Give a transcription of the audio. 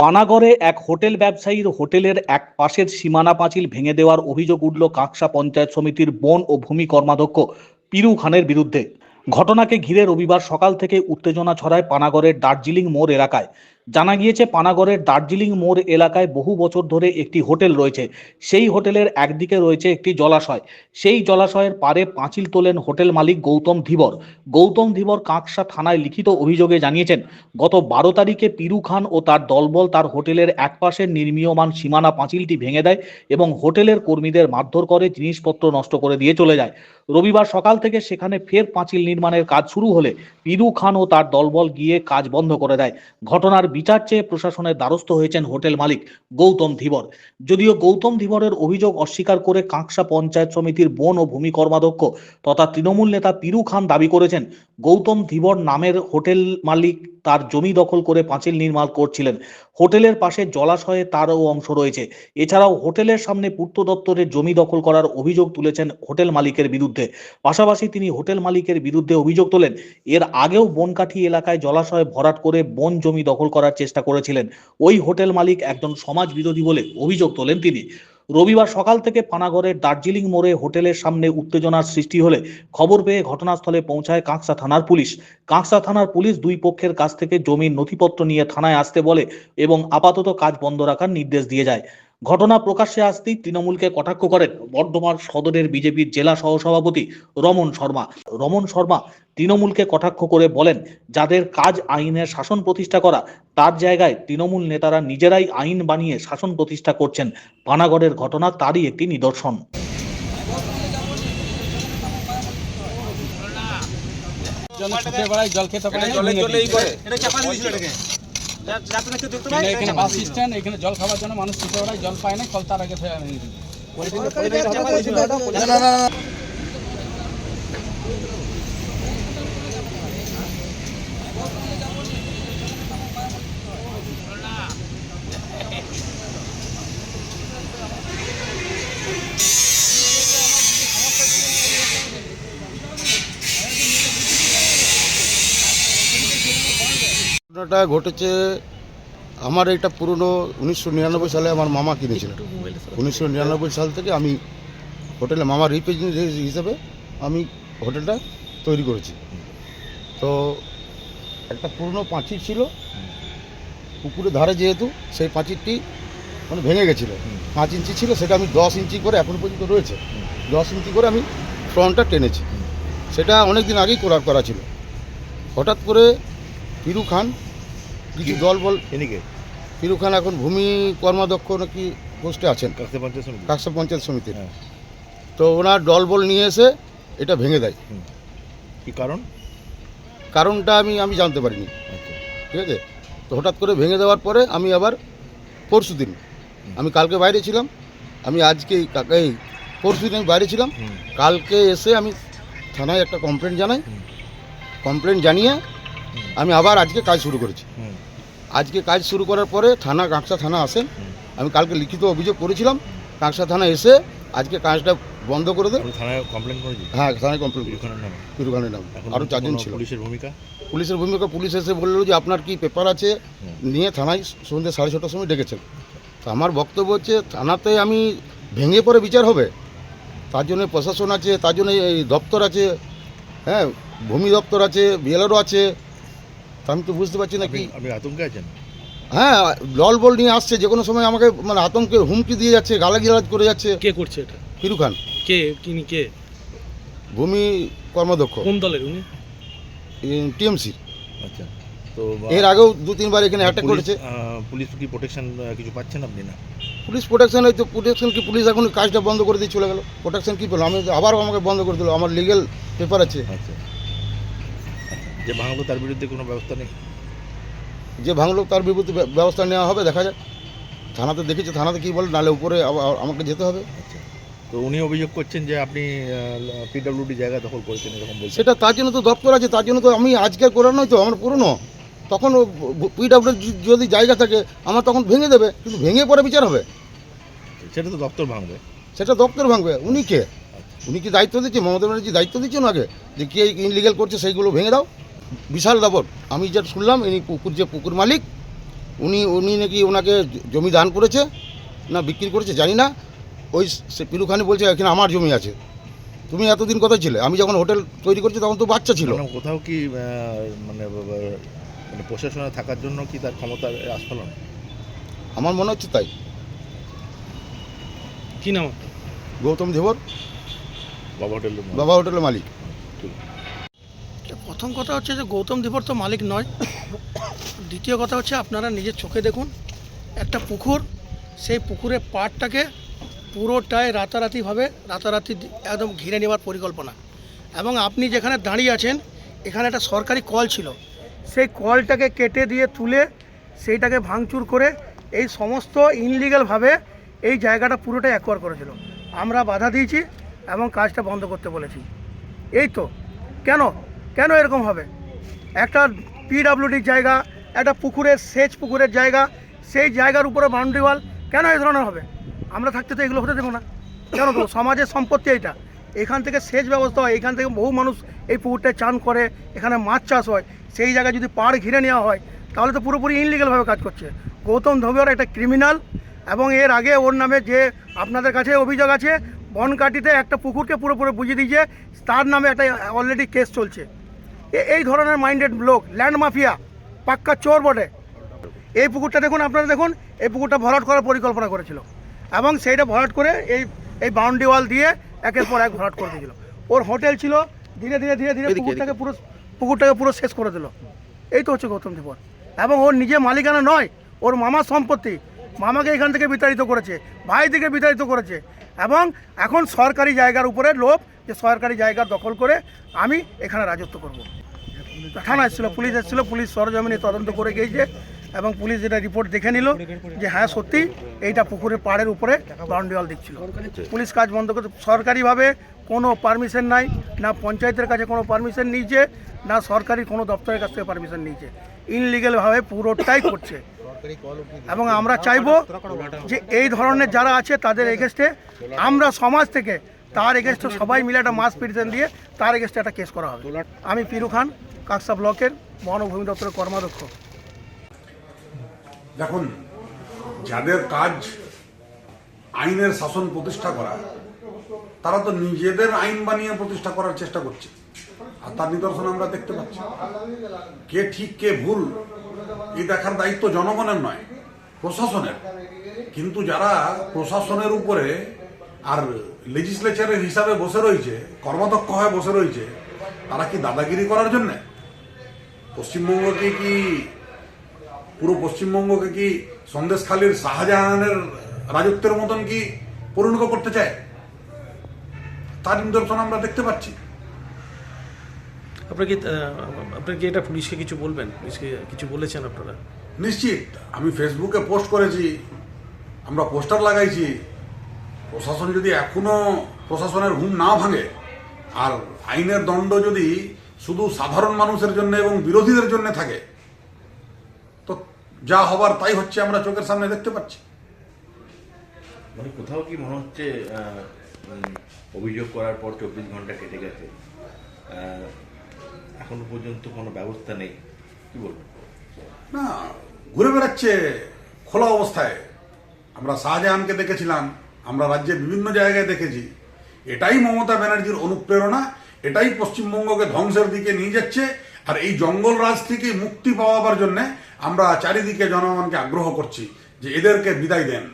পানাগড়ে এক হোটেল ব্যবসায়ীর হোটেলের এক পাশের সীমানা পাঁচিল ভেঙে দেওয়ার অভিযোগ উঠল কাঁকসা পঞ্চায়েত সমিতির বন ও ভূমি কর্মাধ্যক্ষ পিরু খানের বিরুদ্ধে। ঘটনাকে ঘিরে রবিবার সকাল থেকে উত্তেজনা ছড়ায় পানাগড়ের দার্জিলিং মোড় এলাকায়। জানা গিয়েছে, পানাগড়ের দার্জিলিং মোড় এলাকায় বহু বছর ধরে একটি হোটেল রয়েছে। সেই হোটেলের একদিকে রয়েছে একটি জলাশয়। সেই জলাশয়ের পারে পাঁচিল তোলেন হোটেল মালিক গৌতম ধীবর। গৌতম ধীবর কাঁকসা থানায় লিখিত অভিযোগে জানিয়েছেন, গত 12 তারিখে পিরু খান ও তার দলবল তার হোটেলের একপাশের নির্মীয়মান সীমানা পাঁচিলটি ভেঙে দেয় এবং হোটেলের কর্মীদের মারধর করে জিনিসপত্র নষ্ট করে দিয়ে চলে যায়। রবিবার সকাল থেকে সেখানে ফের পাঁচিল নির্মাণের কাজ শুরু হলে পিরু খান ও তার দলবল গিয়ে কাজ বন্ধ করে দেয়। ঘটনার বিচার চেয়ে প্রশাসনের দ্বারস্থ হয়েছেন হোটেল মালিক গৌতম ধীবর। যদিও গৌতম ধীবরের অভিযোগ অস্বীকার করে কাঁকসা পঞ্চায়েত সমিতির বন ও ভূমি কর্মাধ্যক্ষ তথা তৃণমূল নেতা পিরু খান দাবি করেছেন, গৌতম ধীবর নামের হোটেল মালিক তার জমি দখল করে পাঁচিল নির্মাণ করছিলেন। হোটেলের পাশে জলাশয়ে তারও অংশ রয়েছে। এছাড়াও হোটেলের সামনে পূর্ত দপ্তরের জমি দখল করার অভিযোগ তুলেছেন হোটেল মালিকের বিরুদ্ধে। পাশাপাশি তিনি হোটেল মালিকের বিরুদ্ধে অভিযোগ তোলেন, এর আগেও বনকাঠি এলাকায় জলাশয় ভরাট করে বন জমি দখল করার চেষ্টা করেছিলেন ওই হোটেল মালিক একজন সমাজ বিরোধী বলে অভিযোগ তোলেন তিনি। রবিবার সকাল থেকে পানাগড়ের দার্জিলিং মোড়ে হোটেলের সামনে উত্তেজনার সৃষ্টি হলে খবর পেয়ে ঘটনাস্থলে পৌঁছায় কাঁকসা থানার পুলিশ। কাঁকসা থানার পুলিশ দুই পক্ষের কাছ থেকে জমির নথিপত্র নিয়ে থানায় আসতে বলে এবং আপাতত কাজ বন্ধ রাখার নির্দেশ দিয়ে যায়। ঘটনা প্রকাশ্যে আসতেই তৃণমূলকে কটাক্ষ করেন বর্ধমান সদরের বিজেপির জেলা সহসভাপতি রমন শর্মা। রমন শর্মা তৃণমূলকে কটাক্ষ করে বলেন, যাদের কাজ আইনের শাসন প্রতিষ্ঠা করা, তার জায়গায় তৃণমূল নেতারা নিজেরাই আইন বানিয়ে শাসন প্রতিষ্ঠা করছেন। পানাগড়ের ঘটনা তারই একটি নিদর্শন। জল খেতে পারে এখানে বাস স্ট্যান্ড, এখানে জল খাওয়ার জন্য মানুষ ছুটে বেড়ায়, জল পায় না, কল তার আগে ঘটনাটা ঘটেছে আমার এটা পুরনো 1999 সালে আমার মামা কিনেছিলেন। 1999 সাল থেকে আমি হোটেলে মামার রিপ্রেজেন্টেটিভ হিসেবে আমি হোটেলটা তৈরি করেছি। তো একটা পুরনো পাঁচিল ছিল পুকুরের ধারে, যেহেতু সেই পাঁচিলটি মানে ভেঙে গেছিলো। 5 ইঞ্চি ছিল, সেটা আমি 10 ইঞ্চি করে এখন পর্যন্ত রয়েছে। 10 ইঞ্চি করে আমি ফ্রন্টটা টেনেছি। সেটা অনেক দিন আগেই করা ছিল। হঠাৎ করে পিরু খান কিছু দলবল, পিরু খান এখন ভূমি কর্মাধ্যক্ষ নাকি পোস্টে আছেন কাঁকসা পঞ্চায়েত সমিতির। তো ওনার দলবল নিয়ে এসে এটা ভেঙে দেয়। কি কারণটা আমি জানতে পারিনি। ঠিক আছে। তো হঠাৎ করে ভেঙে দেওয়ার পরে আমি আবার পরশু দিন, আমি কালকে বাইরে ছিলাম, আমি আজকে পরশু দিন আমি বাইরে ছিলাম, কালকে এসে আমি থানায় একটা কমপ্লেন জানাই। কমপ্লেন জানিয়ে আমি আবার আজকে কাজ শুরু করেছি। আজকে কাজ শুরু করার পরে কাঁকসা থানা আসেন। আমি কালকে লিখিত অভিযোগ করেছিলাম, কাঁকসা থানা এসে আজকে কাজটা বন্ধ করে দেয়। থানায় কমপ্লেন করেছি? হ্যাঁ, থানায় কমপ্লেন করেছি। পিরু খানের নাম। আরও 4 জন ছিল। পুলিশের ভূমিকা পুলিশ এসে বললো যে আপনার কি পেপার আছে, নিয়ে থানায় সন্ধ্যে 6:30টার সময় ডেকেছেন। তো আমার বক্তব্য হচ্ছে, থানাতে আমি ভেঙে পরে বিচার হবে, তার জন্য প্রশাসন আছে, তার জন্য এই দপ্তর আছে, হ্যাঁ ভূমি দপ্তর আছে, বিএলআরও আছে। তা আমি তো বুঝতে পারছি না কি আপনি আতঙ্কে আছেন? হ্যাঁ, দলবল নিয়ে আসছে, যে কোনো সময় আমাকে মানে আতঙ্কের হুমকি দিয়ে যাচ্ছে, গালাগালাজ করে যাচ্ছে। কে করছে এটা? পিরু খান। কে? ভূমি কর্মাধ্যক্ষ। কোন দলের উনি? টিএমসি। আচ্ছা। তো এর আগেও 2-3 বার এখানে অ্যাটাক করেছে। পুলিশ কি প্রোটেকশন কিছু পাচ্ছেন আপনি? না, পুলিশ প্রোটেকশন হয়তো প্রোটেকশন কি, পুলিশ এখন কাজটা বন্ধ করে দিয়ে চলে গেল। প্রোটেকশন কী পেলো? আমি আবার আমাকে বন্ধ করে দিল, আমার লিগেল পেপার আছে। আচ্ছা, যে ভাঙলো তার বিরুদ্ধে কোনো ব্যবস্থা নেই? যে ভাঙলো তার বিরুদ্ধে ব্যবস্থা নেওয়া হবে, দেখা যাক। থানাতে দেখেছে, থানাতে কী বলে, নাহলে উপরে আমাকে যেতে হবে। আচ্ছা। তো উনি অভিযোগ করছেন যে আপনি পিডব্লিউডি জায়গা দখল করেছেন, এরকম বলছেন। সেটা তার জন্য তো দপ্তর আছে, তার জন্য তো আমি আজকের করার নয় তো, আমার পুরনো। তখন পিডব্লিউডি যদি জায়গা থাকে আমার তখন ভেঙে দেবে, কিন্তু ভেঙে পরে বিচার হবে। সেটা তো দপ্তর ভাঙবে। সেটা দপ্তর ভাঙবে। উনি কে? উনি কি দায়িত্ব দিচ্ছে? মমতা ব্যানার্জি দায়িত্ব দিচ্ছে ওনাকে যে কে ইনলিগাল করছে সেইগুলো ভেঙে দাও। বিশাল দাবর। আমি যেটা শুনলাম, ইনি পুকুর মালিক, উনি নাকি ওনাকে জমি দান করেছে না বিক্রি করেছে জানি না। ওই সে পিরু খানি বলছে এখানে আমার জমি আছে। তুমি এতদিন কোথায় ছিলে? আমি যখন হোটেল তৈরি করছি তখন তো বাচ্চা ছিল। মানে কোথাও কি মানে মানে প্রশাসনে থাকার জন্য কি তার ক্ষমতার আস্ফলন? আমার মনে হচ্ছে তাই। কি নাম? গৌতম ধীবর, বাবা হোটেলের বাবা হোটেলের মালিক। প্রথম কথা হচ্ছে যে গৌতম ধীবর তো মালিক নয়। দ্বিতীয় কথা হচ্ছে আপনারা নিজের চোখে দেখুন একটা পুকুর, সেই পুকুরের পাড়টাকে পুরোটাই রাতারাতি একদম ঘিরে নেওয়ার পরিকল্পনা। এবং আপনি যেখানে দাঁড়িয়ে আছেন এখানে একটা সরকারি কল ছিল, সেই কলটাকে কেটে দিয়ে তুলে সেইটাকে ভাঙচুর করে এই সমস্ত ইনলিগালভাবে এই জায়গাটা পুরোটাই অ্যাকোয়ার করেছিল। আমরা বাধা দিয়েছি এবং কাজটা বন্ধ করতে বলেছি। এই তো কেন এরকম হবে? একটা পিডাব্লিউডির জায়গা, একটা পুকুরের জায়গা, সেই জায়গার উপরে বাউন্ডারি ওয়াল, কেন এই ধরনের হবে? আমরা থাকতে তো এগুলো হতে দেবো না। কেন তো সমাজের সম্পত্তি এইটা, এখান থেকে সেচ ব্যবস্থা হয়, এখান থেকে বহু মানুষ এই পুকুরটায় চান করে, এখানে মাছ চাষ হয়, সেই জায়গায় যদি পাড় ঘিরে নেওয়া হয় তাহলে তো পুরোপুরি ইনলিগালভাবে কাজ করছে। গৌতম ধীবর একটা ক্রিমিনাল এবং এর আগে ওর নামে যে আপনাদের কাছে অভিযোগ আছে বনকাটিতে একটা পুকুরকে পুরোপুরি বুঝিয়ে দিয়েছে, তার নামে একটা অলরেডি কেস চলছে। এই ধরনের মাইন্ডেড লোক, ল্যান্ড মাফিয়া, পাক্কা চোর বটে। এই পুকুরটা দেখুন, আপনারা দেখুন, এই পুকুরটা ভরাট করার পরিকল্পনা করেছিল এবং সেইটা ভরাট করে এই বাউন্ডারি ওয়াল দিয়ে একের পর এক ভরাট করে দিয়েছিল। ওর হোটেল ছিল, ধীরে ধীরে পুকুরটাকে পুরো শেষ করে দিল। এই তো হচ্ছে গৌতম ধীবর। এবং ওর নিজে মালিকানা নয়, ওর মামার সম্পত্তি। মামাকে এখান থেকে বিতাড়িত করেছে, ভাই থেকে বিতাড়িত করেছে এবং এখন সরকারি জায়গার উপরে লোভ যে সরকারি জায়গা দখল করে আমি এখানে রাজত্ব করব। থানা এসেছিলো, পুলিশ এসেছিলো, পুলিশ সরজমিনে তদন্ত করে গিয়েছে এবং পুলিশ যেটা রিপোর্ট দেখে নিল যে হ্যাঁ সত্যি এইটা পুকুরের পাড়ের উপরে বাউন্ডারি ওয়াল দিচ্ছিল। পুলিশ কাজ বন্ধ করতে, সরকারিভাবে কোনো পারমিশন নাই, না পঞ্চায়েতের কাছে কোনো পারমিশন নিয়েছে, না সরকারি কোনো দপ্তরের কাছ থেকে পারমিশন নিয়েছে। ইনলিগালভাবে পুরোটাই করছে এবং আমরা চাইবো যে এই ধরনের যারা আছে তাদের এগেনস্টে আমরা সমাজ থেকে তার এগেনস্টে সবাই মিলে একটা মাস পিটিশন দিয়ে তার এগেনস্টে একটা কেস করা হবে। আমি পিরু খান, কাকসা ব্লকের বন ও ভূমি দপ্তরের কর্মাধ্যক্ষ। দেখুন, যাদের কাজ আইনের শাসন প্রতিষ্ঠা করা, তারা তো নিজেদের আইন বানিয়ে প্রতিষ্ঠা করার চেষ্টা করছে, আর তার নিদর্শন আমরা দেখতে পাচ্ছি। কে ঠিক কে ভুল এই দেখার দায়িত্ব জনগণের নয়, প্রশাসনের। কিন্তু যারা প্রশাসনের উপরে আর লেজিসলেচারের হিসাবে বসে রয়েছে, কর্মদক্ষ হয়ে বসে রয়েছে, তারা কি দাদাগিরি করার জন্যে পশ্চিমবঙ্গকে কি পুরো পশ্চিমবঙ্গকে কি সন্দেশখালীর শাহজাহানের রাজত্বের মতন কি পরিণত করতে চায়? তার নিদর্শন আমরা দেখতে পাচ্ছি। আপনার কি এটা পুলিশকে কিছু বলবেন? পুলিশকে কিছু বলেছেন আপনারা? নিশ্চিত, আমি ফেসবুকে পোস্ট করেছি, আমরা পোস্টার লাগাইছি। প্রশাসন যদি এখনো প্রশাসনের ঘুম না ভাঙে আর আইনের দণ্ড যদি শুধু সাধারণ মানুষের জন্য এবং বিরোধীদের জন্য থাকে, তো যা হবার তাই হচ্ছে, আমরা চোখের সামনে দেখতে পাচ্ছি। মানে কোথাও কি মনে হচ্ছে অভিযোগ করার পর 24 ঘন্টা কেটে গেছে, এখনো পর্যন্ত কোনো ব্যবস্থা নেই, কি বলবেন? না, ঘুরে বেড়াচ্ছে খোলা অবস্থায়। আমরা শাহজাহানকে দেখেছিলাম, আমরা রাজ্যের বিভিন্ন জায়গায় দেখেছি। এটাই মমতা ব্যানার্জির অনুপ্রেরণা, এটাই পশ্চিমবঙ্গকে ধ্বংসের দিকে নিয়ে যাচ্ছে। আর এই জঙ্গল রাজ থেকে মুক্তি পাওয়ার জন্য আমরা চারিদিকে জনগণকে আগ্রহ করছি যে এদেরকে বিদায় দেন।